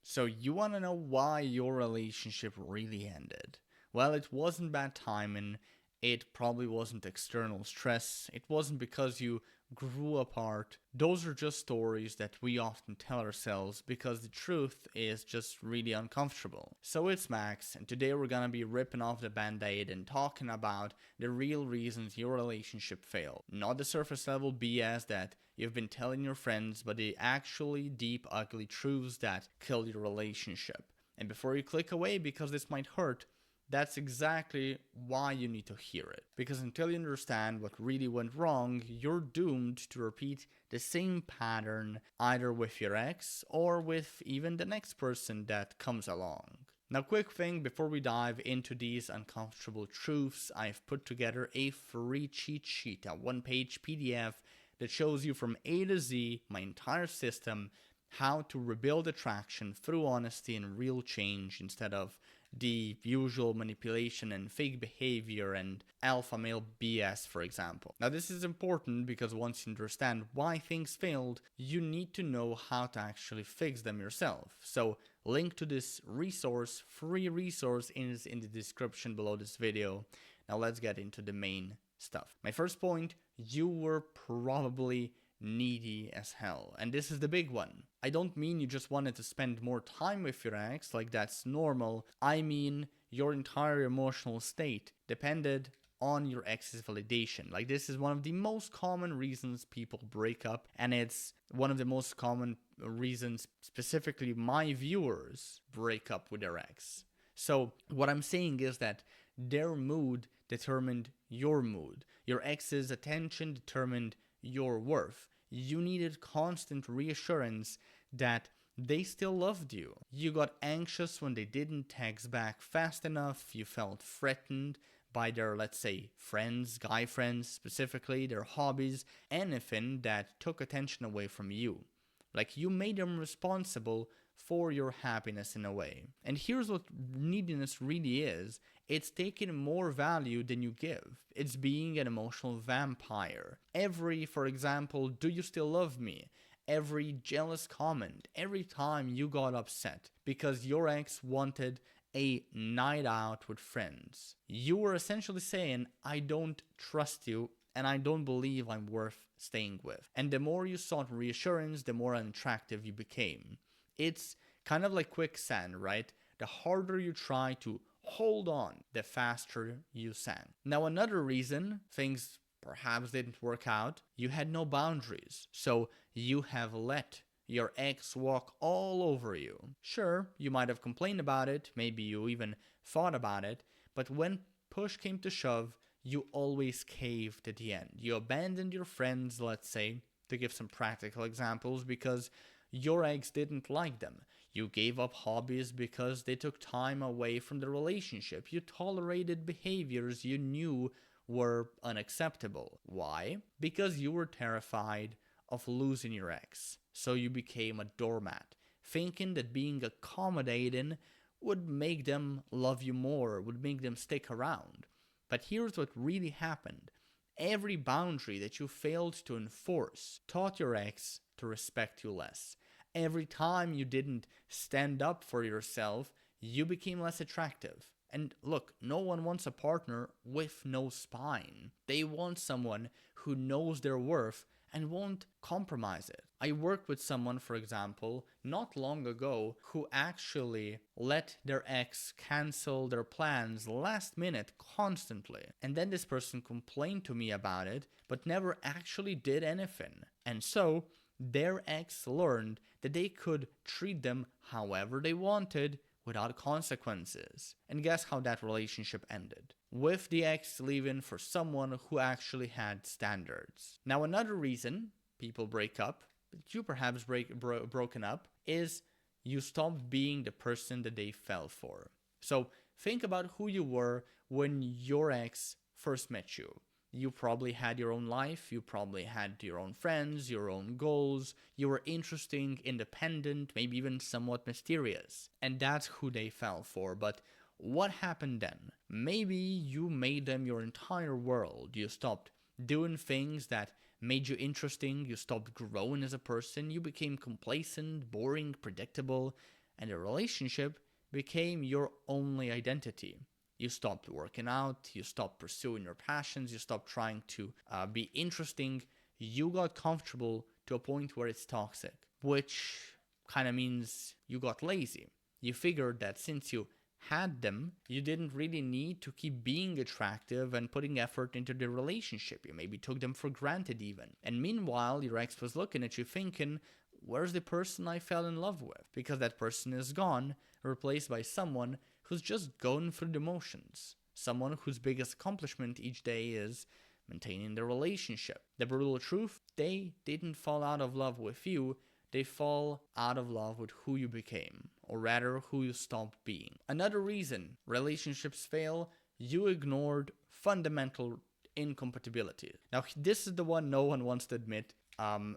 So you want to know why your relationship really ended? Well, it wasn't bad timing. It probably wasn't external stress. It wasn't because you grew apart. Those are just stories that we often tell ourselves because the truth is just really uncomfortable. So it's Max, and today we're gonna be ripping off the band aid and talking about the real reasons your relationship failed. Not the surface level BS that you've been telling your friends, but the actually deep, ugly truths that kill your relationship. And before you click away because this might hurt, that's exactly why you need to hear it. Because until you understand what really went wrong, you're doomed to repeat the same pattern either with your ex or with even the next person that comes along. Now, quick thing before we dive into these uncomfortable truths, I've put together a free cheat sheet, a one-page PDF that shows you from A to Z, my entire system, how to rebuild attraction through honesty and real change instead of the usual manipulation and fake behavior and alpha male BS, for example. Now, this is important because once you understand why things failed, you need to know how to actually fix them yourself. So, link to this resource, free resource, is in the description below this video. Now, let's get into the main stuff. My first point, you were probably needy as hell. And this is the big one. I don't mean you just wanted to spend more time with your ex, like that's normal. I mean your entire emotional state depended on your ex's validation. Like this is one of the most common reasons people break up, and it's one of the most common reasons specifically my viewers break up with their ex. So what I'm saying is that their mood determined your mood. Your ex's attention determined your worth. You needed constant reassurance that they still loved you. You got anxious when they didn't text back fast enough. You felt threatened by their, let's say, friends, guy friends specifically, their hobbies, anything that took attention away from you. Like you made them responsible for your happiness in a way. And here's what neediness really is. It's taking more value than you give. It's being an emotional vampire. Every, for example, do you still love me? Every jealous comment, every time you got upset because your ex wanted a night out with friends. You were essentially saying, I don't trust you and I don't believe I'm worth staying with. And the more you sought reassurance, the more unattractive you became. It's kind of like quicksand, right? The harder you try to hold on, the faster you sank. Now, another reason things perhaps didn't work out, you had no boundaries. So you have let your ex walk all over you. Sure, you might have complained about it, maybe you even thought about it, but when push came to shove, you always caved at the end. You abandoned your friends, let's say, to give some practical examples, because your ex didn't like them. You gave up hobbies because they took time away from the relationship. You tolerated behaviors you knew were unacceptable. Why? Because you were terrified of losing your ex. So you became a doormat, thinking that being accommodating would make them love you more, would make them stick around. But here's what really happened. Every boundary that you failed to enforce taught your ex to respect you less. Every time you didn't stand up for yourself, you became less attractive. And look, no one wants a partner with no spine. They want someone who knows their worth and won't compromise it. I worked with someone, for example, not long ago, who actually let their ex cancel their plans last minute constantly. And then this person complained to me about it, but never actually did anything. And so, their ex learned that they could treat them however they wanted without consequences. And guess how that relationship ended? With the ex leaving for someone who actually had standards. Now, another reason people break up, you perhaps broken up, is you stopped being the person that they fell for. So think about who you were when your ex first met you. You probably had your own life, you probably had your own friends, your own goals, you were interesting, independent, maybe even somewhat mysterious. And that's who they fell for. But what happened then? Maybe you made them your entire world. You stopped doing things that made you interesting, you stopped growing as a person, you became complacent, boring, predictable, and the relationship became your only identity. You stopped working out, you stopped pursuing your passions, you stopped trying to be interesting. You got comfortable to a point where it's toxic, which kind of means you got lazy. You figured that since you had them, you didn't really need to keep being attractive and putting effort into the relationship. You maybe took them for granted even. And meanwhile, your ex was looking at you thinking, where's the person I fell in love with? Because that person is gone, replaced by someone who's just going through the motions. Someone whose biggest accomplishment each day is maintaining the relationship. The brutal truth, they didn't fall out of love with you, they fall out of love with who you became, or rather, who you stopped being. Another reason relationships fail, you ignored fundamental incompatibility. Now, this is the one no one wants to admit, and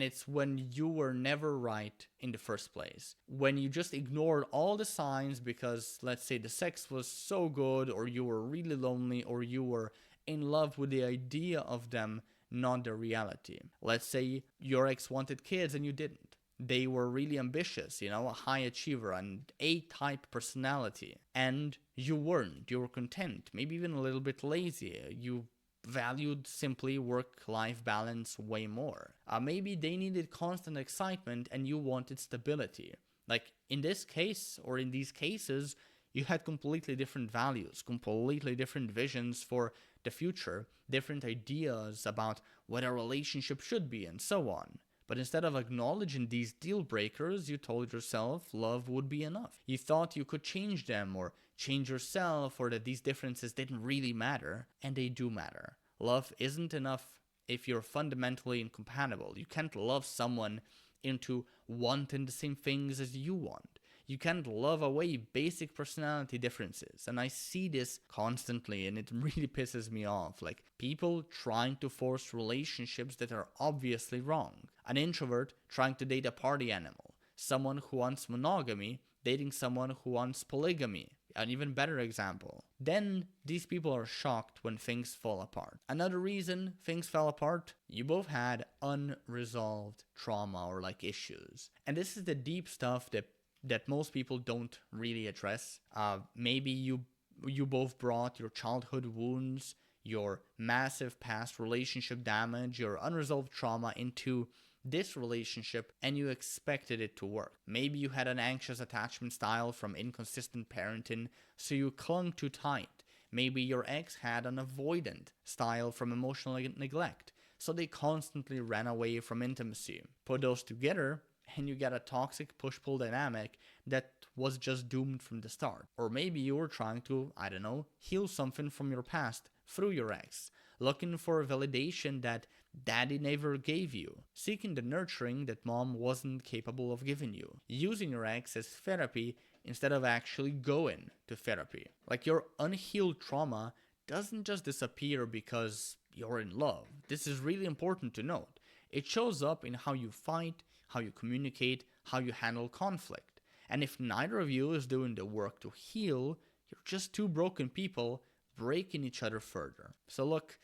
it's when you were never right in the first place. When you just ignored all the signs because, let's say, the sex was so good, or you were really lonely, or you were in love with the idea of them, not the reality. Let's say your ex wanted kids and you didn't. They were really ambitious, a high achiever, an A-type personality, and you weren't. You were content, maybe even a little bit lazy. You valued simply work-life balance way more. Maybe they needed constant excitement and you wanted stability. Like in this case, or in these cases, you had completely different values, completely different visions for the future, different ideas about what a relationship should be, and so on. But instead of acknowledging these deal breakers, you told yourself love would be enough. You thought you could change them or change yourself, or that these differences didn't really matter, and they do matter. Love isn't enough if you're fundamentally incompatible. You can't love someone into wanting the same things as you want. You can't love away basic personality differences. And I see this constantly, and it really pisses me off. Like, people trying to force relationships that are obviously wrong. An introvert trying to date a party animal. Someone who wants monogamy dating someone who wants polygamy. An even better example. Then these people are shocked when things fall apart. Another reason things fell apart, you both had unresolved trauma or issues. And this is the deep stuff that most people don't really address. Maybe you both brought your childhood wounds, your massive past relationship damage, your unresolved trauma into this relationship, and you expected it to work. Maybe you had an anxious attachment style from inconsistent parenting, so you clung too tight. Maybe your ex had an avoidant style from emotional neglect, so they constantly ran away from intimacy. Put those together, and you get a toxic push-pull dynamic that was just doomed from the start. Or maybe you were trying to, heal something from your past through your ex, looking for a validation that daddy never gave you, seeking the nurturing that mom wasn't capable of giving you, using your ex as therapy instead of actually going to therapy. Like, your unhealed trauma doesn't just disappear because you're in love. This is really important to note. It shows up in how you fight, how you communicate, how you handle conflict. And if neither of you is doing the work to heal, you're just two broken people breaking each other further. So look,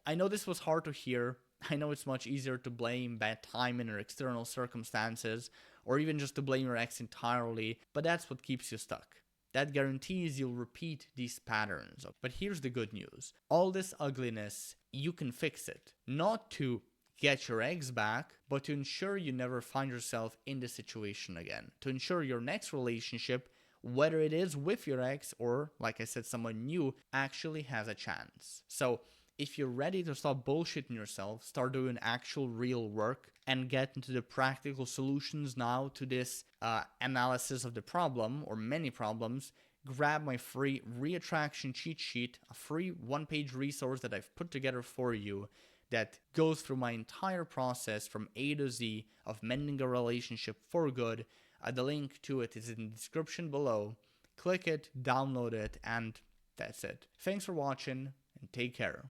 I know this was hard to hear. I know it's much easier to blame bad timing or external circumstances, or even just to blame your ex entirely, but that's what keeps you stuck. That guarantees you'll repeat these patterns. But here's the good news. All this ugliness, you can fix it. Not to get your ex back, but to ensure you never find yourself in this situation again. To ensure your next relationship, whether it is with your ex or, like I said, someone new, actually has a chance. So if you're ready to stop bullshitting yourself, start doing actual real work, and get into the practical solutions now to this analysis of the problem, or many problems, grab my free reattraction cheat sheet, a free one-page resource that I've put together for you that goes through my entire process from A to Z of mending a relationship for good. The link to it is in the description below. Click it, download it, and that's it. Thanks for watching, and take care.